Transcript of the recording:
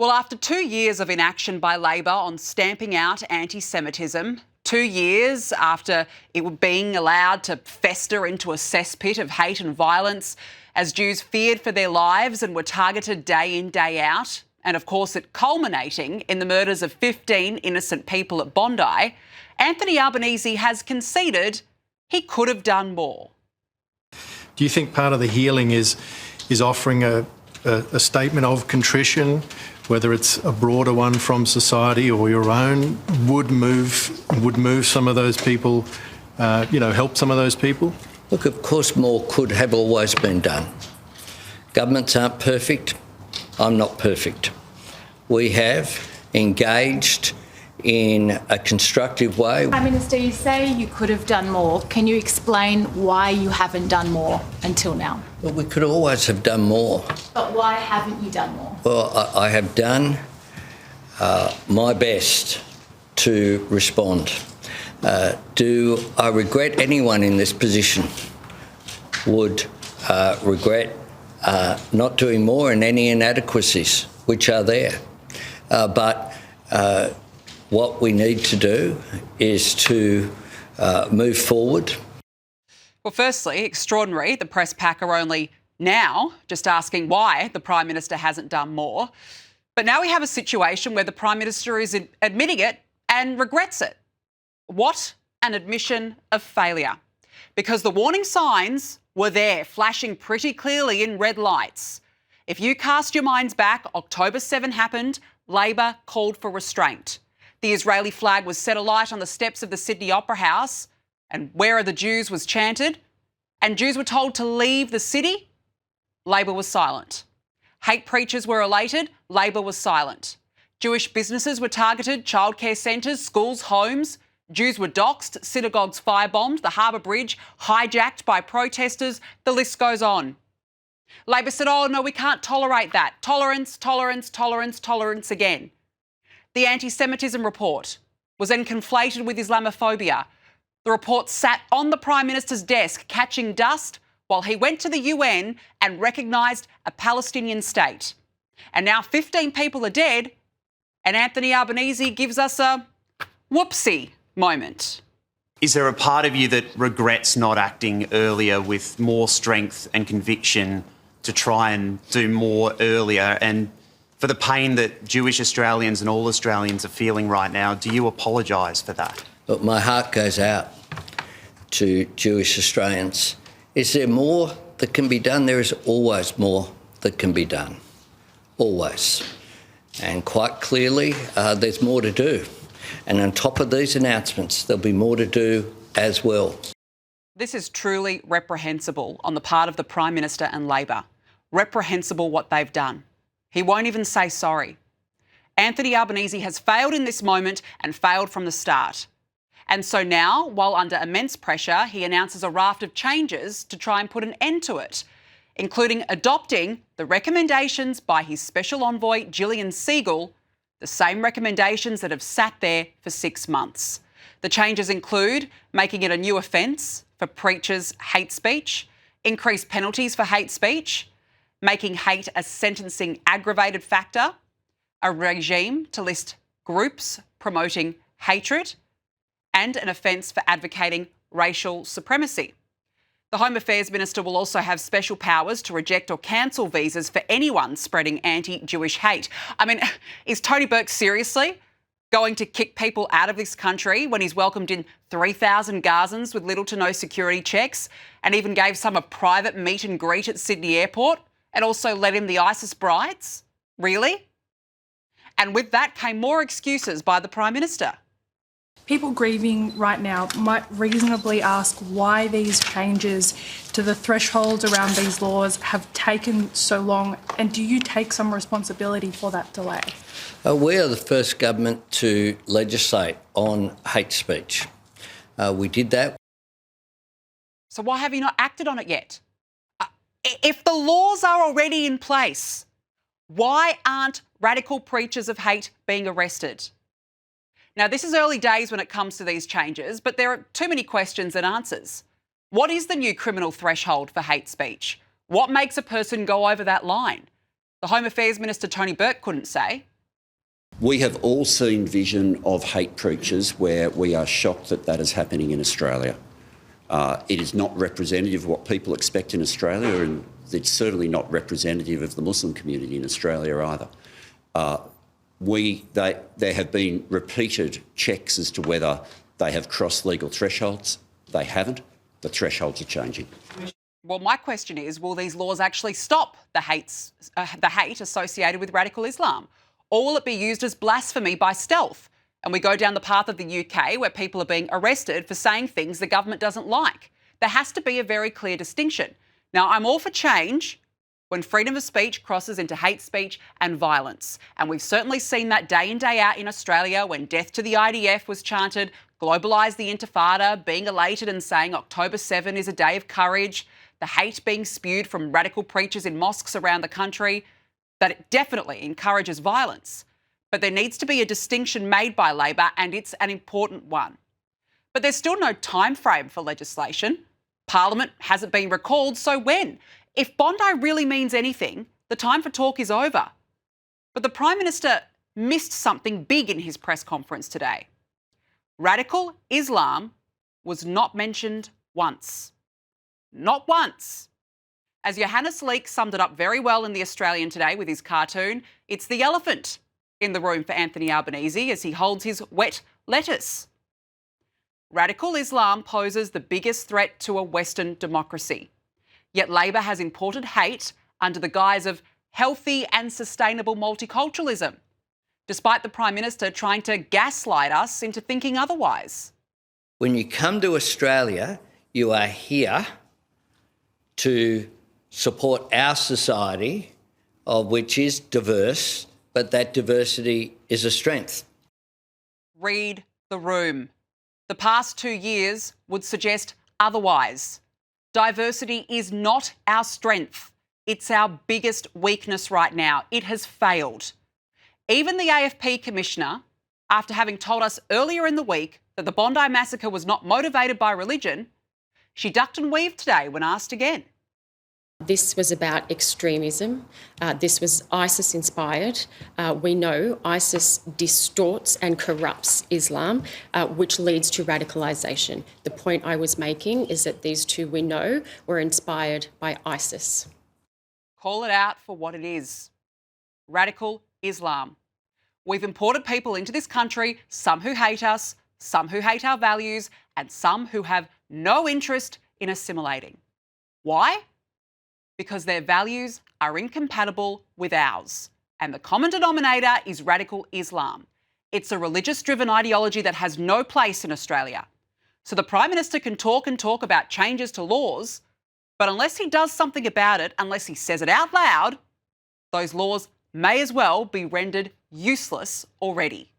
Well, after 2 years of inaction by Labor on stamping out anti-Semitism, 2 years after it being allowed to fester into a cesspit of hate and violence as Jews feared for their lives and were targeted day in, day out, and of course it culminating in the murders of 15 innocent people at Bondi, Anthony Albanese has conceded he could have done more. Do you think part of the healing is offering a statement of contrition, whether it's a broader one from society or your own, would move some of those people, help some of those people? Look, of course more could have always been done. Governments aren't perfect. I'm not perfect. We have engaged in a constructive way. Prime Minister, you say you could have done more. Can you explain why you haven't done more until now? Well, we could always have done more. But why haven't you done more? Well, I have done my best to respond. Do I regret anyone in this position would regret not doing more in any inadequacies which are there. But what we need to do is to move forward. Well, firstly, extraordinary. The press pack are only now just asking why the Prime Minister hasn't done more. But now we have a situation where the Prime Minister is admitting it and regrets it. What an admission of failure. Because the warning signs were there, flashing pretty clearly in red lights. If you cast your minds back, October 7 happened, Labor called for restraint. The Israeli flag was set alight on the steps of the Sydney Opera House, and "Where are the Jews?" was chanted, and Jews were told to leave the city. Labor was silent. Hate preachers were elated. Labor was silent. Jewish businesses were targeted, childcare centres, schools, homes. Jews were doxed, synagogues firebombed, the Harbour Bridge hijacked by protesters. The list goes on. Labor said, oh, no, we can't tolerate that. Tolerance, tolerance, tolerance, tolerance again. The anti-Semitism report was then conflated with Islamophobia. The report sat on the Prime Minister's desk, catching dust, while he went to the UN and recognised a Palestinian state. And now 15 people are dead, and Anthony Albanese gives us a whoopsie moment. Is there a part of you that regrets not acting earlier with more strength and conviction to try and do more earlier? And for the pain that Jewish Australians and all Australians are feeling right now, do you apologise for that? Look, my heart goes out to Jewish Australians. Is there more that can be done? There is always more that can be done. Always. And quite clearly, there's more to do. And on top of these announcements, there'll be more to do as well. This is truly reprehensible on the part of the Prime Minister and Labor. Reprehensible what they've done. He won't even say sorry. Anthony Albanese has failed in this moment and failed from the start. And so now, while under immense pressure, he announces a raft of changes to try and put an end to it, including adopting the recommendations by his special envoy, Gillian Segal, the same recommendations that have sat there for 6 months. The changes include making it a new offence for preachers' hate speech, increased penalties for hate speech, making hate a sentencing aggravated factor, a regime to list groups promoting hatred, and an offence for advocating racial supremacy. The Home Affairs Minister will also have special powers to reject or cancel visas for anyone spreading anti-Jewish hate. I mean, is Tony Burke seriously going to kick people out of this country when he's welcomed in 3,000 Gazans with little to no security checks and even gave some a private meet and greet at Sydney Airport and also let in the ISIS brides? Really? And with that came more excuses by the Prime Minister. People grieving right now might reasonably ask why these changes to the thresholds around these laws have taken so long, and do you take some responsibility for that delay? We are the first government to legislate on hate speech. We did that. So why have you not acted on it yet? If the laws are already in place, why aren't radical preachers of hate being arrested? Now, this is early days when it comes to these changes, but there are too many questions and answers. What is the new criminal threshold for hate speech? What makes a person go over that line? The Home Affairs Minister Tony Burke couldn't say. We have all seen vision of hate preachers where we are shocked that that is happening in Australia. It is not representative of what people expect in Australia, and it's certainly not representative of the Muslim community in Australia either. There have been repeated checks as to whether they have crossed legal thresholds. They haven't. The thresholds are changing. Well, my question is, will these laws actually stop the hate associated with radical Islam? Or will it be used as blasphemy by stealth? And we go down the path of the UK where people are being arrested for saying things the government doesn't like. There has to be a very clear distinction. Now, I'm all for change when freedom of speech crosses into hate speech and violence. And we've certainly seen that day in, day out in Australia when death to the IDF was chanted, globalise the Intifada, being elated and saying October 7 is a day of courage, the hate being spewed from radical preachers in mosques around the country, that it definitely encourages violence. But there needs to be a distinction made by Labor, and it's an important one. But there's still no time frame for legislation. Parliament hasn't been recalled, so when? If Bondi really means anything, the time for talk is over. But the Prime Minister missed something big in his press conference today. Radical Islam was not mentioned once. Not once. As Johannes Leek summed it up very well in The Australian today with his cartoon, it's the elephant in the room for Anthony Albanese as he holds his wet lettuce. Radical Islam poses the biggest threat to a Western democracy. Yet Labor has imported hate under the guise of healthy and sustainable multiculturalism, despite the Prime Minister trying to gaslight us into thinking otherwise. When you come to Australia, you are here to support our society, of which is diverse, but that diversity is a strength. Read the room. The past 2 years would suggest otherwise. Diversity is not our strength. It's our biggest weakness right now. It has failed. Even the AFP Commissioner, after having told us earlier in the week that the Bondi massacre was not motivated by religion, she ducked and weaved today when asked again. This was about extremism. This was ISIS-inspired. We know ISIS distorts and corrupts Islam, which leads to radicalisation. The point I was making is that these two, we know, were inspired by ISIS. Call it out for what it is. Radical Islam. We've imported people into this country, some who hate us, some who hate our values, and some who have no interest in assimilating. Why? Because their values are incompatible with ours. And the common denominator is radical Islam. It's a religious-driven ideology that has no place in Australia. So the Prime Minister can talk and talk about changes to laws, but unless he does something about it, unless he says it out loud, those laws may as well be rendered useless already.